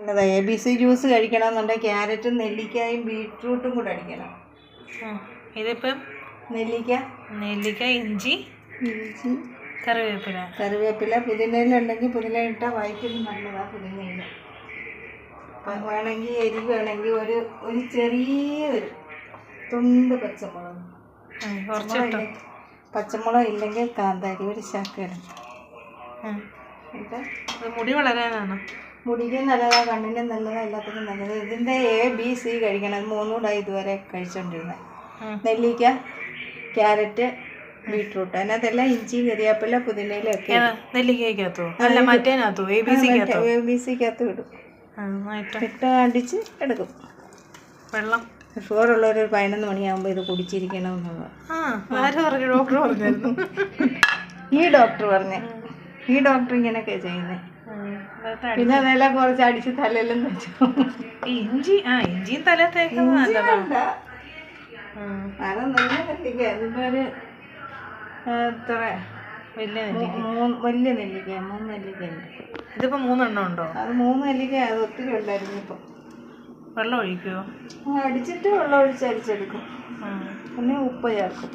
നല്ലതാ. ABC juice കഴിക്കണമെന്നുണ്ടെങ്കിൽ ക്യാരറ്റും നെല്ലിക്കായും ബീട്രൂട്ടും കൂടെ അടിക്കണം. ഇതിപ്പം നെല്ലിക്ക, ഇഞ്ചി, കറിവേപ്പില, പുതിനയില ഉണ്ടെങ്കിൽ പുതിന ഇട്ടാൽ വയറ്റിന് നല്ലതാ. പുതിനയില വേണമെങ്കിൽ എരിവ് വേണമെങ്കിൽ ഒരു ചെറിയൊരു തുണ്ട് പച്ചമുളക് ഇല്ലെങ്കിൽ കാന്താരി ഒരു ശകലം. മുടി വളരാനാണ്. മുടിക്ക് നല്ലതാ, കണ്ണിന് നല്ലതാ, എല്ലാത്തിനും നല്ലത്. ഇതിൻ്റെ ABC കഴിക്കണം. 3 കൂടെ ഇതുവരെ കഴിച്ചോണ്ടിരുന്നത്. നെല്ലിക്ക, ക്യാരറ്റ്, ബീട്രൂട്ട്, അതിനകത്തെല്ലാം ഇഞ്ചി, കരിയാപ്പില, പുതിനയിലൊക്കെ. നെല്ലിക്കകത്തോ അല്ല മറ്റേനകത്തോ? ABCക്കകത്ത് ഇടും. ഇട്ട് അടിച്ച് എടുക്കും. വെള്ളം ഷുഗറുള്ളൊരു 11 മണിയാകുമ്പോൾ ഇത് കുടിച്ചിരിക്കണം എന്നുള്ളത് ഈ ഡോക്ടർ ഇങ്ങനെയൊക്കെ ചെയ്യുന്നത്. പിന്നെ അതെല്ലാം കുറച്ച് അടിച്ച് തലയിലും വെച്ചു. ഇഞ്ചിയും തല തേക്കുന്നത് അത് നല്ല നെല്ലിക്ക. അതിപ്പോൾ ഒരു എത്ര വലിയ നെല്ലിക്ക 3 നെല്ലിക്ക ഉണ്ട്. ഇതിപ്പോൾ 3 എണ്ണം ഉണ്ടോ? അത് 3 നെല്ലിക്ക. അത് ഒത്തിരി ഉണ്ടായിരുന്നു. ഇപ്പം വെള്ളം ഒഴിക്കുമോ? അടിച്ചിട്ട് വെള്ളം ഒഴിച്ച് അരിച്ചെടുക്കും. പിന്നെ ഉപ്പ് ചേർക്കും.